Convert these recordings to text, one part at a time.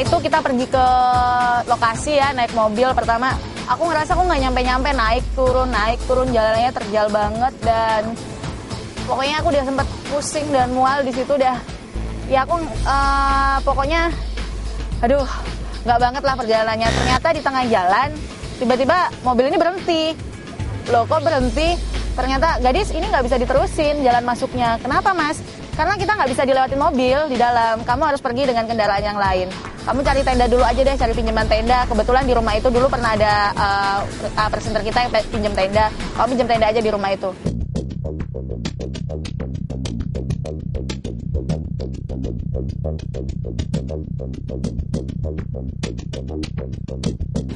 itu kita pergi ke lokasi ya, naik mobil. Pertama aku ngerasa aku nggak nyampe-nyampe, naik turun, jalannya terjal banget. Dan pokoknya aku udah sempet pusing dan mual di situ dah. Ya aku pokoknya aduh nggak banget lah perjalanannya. Ternyata di tengah jalan tiba-tiba mobil ini berhenti. Loh kok berhenti? Ternyata gadis ini nggak bisa diterusin jalan masuknya. Kenapa mas? Karena kita nggak bisa dilewatin mobil di dalam. Kamu harus pergi dengan kendaraan yang lain. Kamu cari tenda dulu aja deh, cari pinjaman tenda. Kebetulan di rumah itu dulu pernah ada presenter kita yang pinjam tenda. Kamu pinjam tenda aja di rumah itu.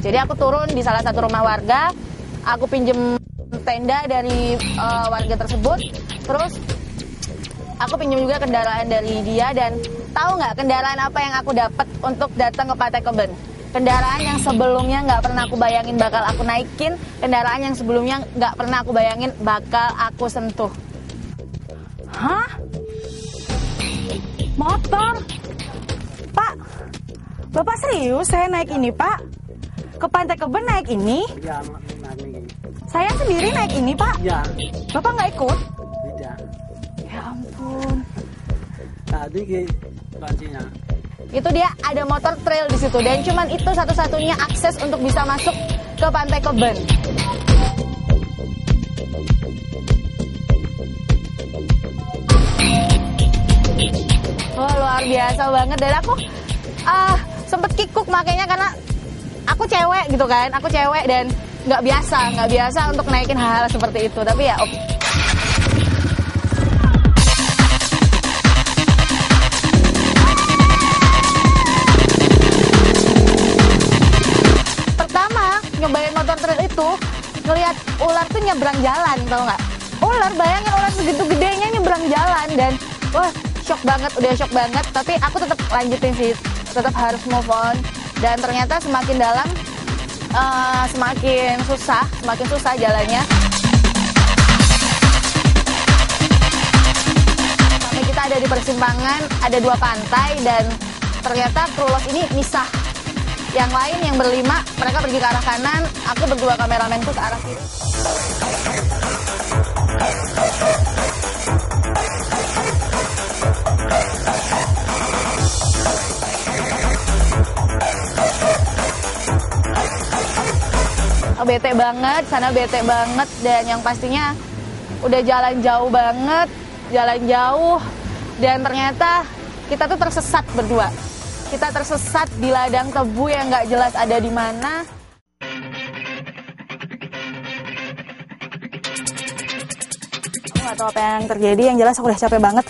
Jadi aku turun di salah satu rumah warga. Aku pinjam tenda dari warga tersebut. Terus aku pinjam juga kendaraan dari dia. Dan tahu nggak kendaraan apa yang aku dapat untuk datang ke Pantai Keben? Kendaraan yang sebelumnya nggak pernah aku bayangin bakal aku naikin. Kendaraan yang sebelumnya nggak pernah aku bayangin bakal aku sentuh. Hah? Motor? Pak, Bapak serius saya naik ini Pak? Ke Pantai Keben naik ini? Ya, naik ini. Saya sendiri naik ini Pak? Ya. Bapak nggak ikut? Tidak. Ya ampun. Tadi ke kancinya. Itu dia ada motor trail di situ dan cuman itu satu-satunya akses untuk bisa masuk ke Pantai Keben. Oh luar biasa banget dan aku sempet kikuk makanya karena aku cewek gitu kan, aku cewek dan nggak biasa untuk naikin hal-hal seperti itu. Tapi ya oke. Nyobain motor trail itu ngelihat ular tuh nyebrang jalan, tau nggak? Ular, bayangin ular segitu gedenya nyebrang jalan dan wah shock banget. Tapi aku tetap lanjutin sih, tetap harus move on. Dan ternyata semakin dalam semakin susah jalannya. Sampai kita ada di persimpangan, ada 2 pantai dan ternyata Krulos ini misah. Yang lain yang berlima, mereka pergi ke arah kanan, aku berdua kameramenku ke arah kiri. Bete banget, sana bete banget, dan yang pastinya udah jalan jauh banget, dan ternyata kita tuh tersesat berdua. Kita tersesat di ladang tebu yang nggak jelas ada di mana. Aku nggak tahu apa yang terjadi. Yang jelas aku udah capek banget.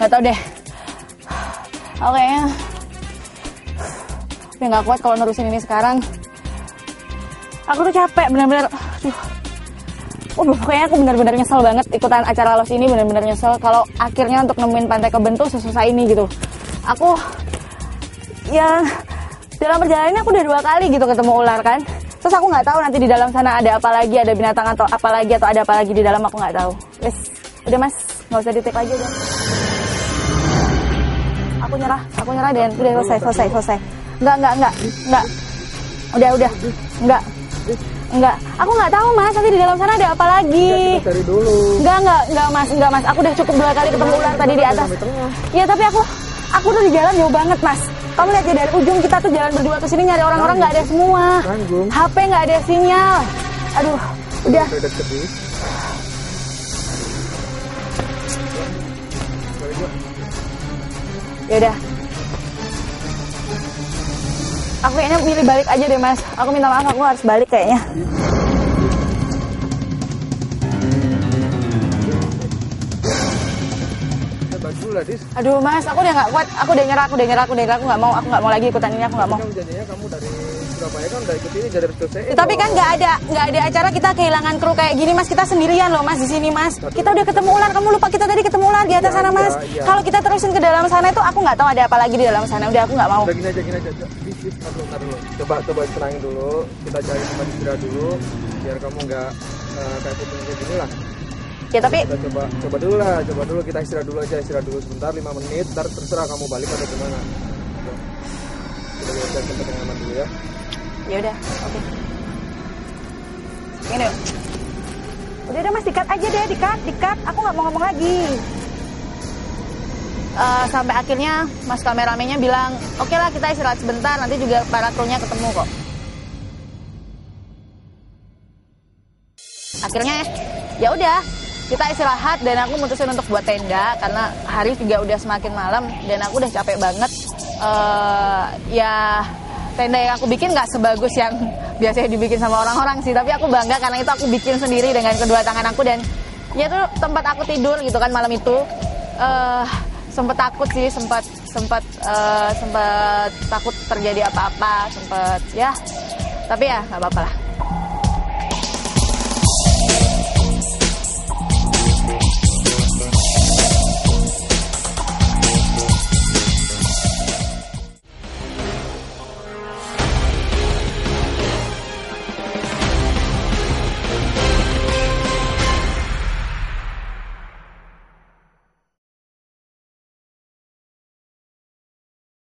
Nggak tahu deh. Aku kayaknya udah nggak kuat kalau nerusin ini sekarang. Aku tuh capek benar-benar. Pokoknya aku benar-benar nyesel banget ikutan acara Los ini. Benar-benar nyesel kalau akhirnya untuk nemuin Pantai Keben tuh sesusah ini gitu. Aku ya dalam perjalanan aku udah 2 kali gitu ketemu ular kan. Terus aku nggak tahu nanti di dalam sana ada apa lagi, ada binatang atau apa lagi atau ada apa lagi di dalam, aku nggak tahu. Wes, udah mas, nggak usah di-take lagi udah. Aku nyerah dan udah selesai. Enggak. Udah. Enggak. Aku nggak tahu mas, nanti di dalam sana ada apa lagi. Ya, kita cari dulu. Enggak mas. Aku udah cukup 2 kali ketemu ular tadi di atas. Iya tapi aku tuh di jalan jauh banget mas. Kamu lihat ya dari ujung kita tuh jalan berdua ke sini nyari orang-orang nggak ada semua. HP nggak ada sinyal. Aduh, udah. Yaudah. Aku kayaknya milih balik aja deh mas. Aku minta maaf, aku harus balik kayaknya. Aduh mas, aku udah nggak kuat, aku udah nyerah, aku nggak mau lagi ikutan ini, aku nggak mau. Janjinya kamu dari Surabaya kan udah ikut ini jadi selesai. Tapi kan nggak ada acara kita kehilangan kru kayak gini mas, kita sendirian loh mas di sini mas. Kita udah ketemu ular, kamu lupa kita tadi ketemu ular di atas sana mas. Kalau kita terusin ke dalam sana itu aku nggak tahu ada apa lagi di dalam sana, udah aku nggak mau. Udah gini aja. Tar dulu. Coba tenangin dulu, kita cari tempat istirahat dulu, biar kamu nggak kayak putus kayak gini lah. Ya tapi kita coba dulu kita istirahat dulu sebentar 5 menit, ntar terserah kamu balik atau gimana. Kita tempat yang aman dulu ya. Ya udah, oke. Ini yuk. Udah mas, dikat aja deh, dikat. Aku nggak mau ngomong lagi. Sampai akhirnya mas kameramennya bilang, oke lah kita istirahat sebentar, nanti juga para krunya ketemu kok. Akhirnya ya udah, kita istirahat dan aku mutusin untuk buat tenda karena hari juga udah semakin malam dan aku udah capek banget. Ya tenda yang aku bikin nggak sebagus yang biasanya dibikin sama orang-orang sih, tapi aku bangga karena itu aku bikin sendiri dengan kedua tangan aku dan ya itu tempat aku tidur gitu kan malam itu. Sempet takut sih, sempet takut terjadi apa-apa, ya, tapi ya nggak apa-apa lah.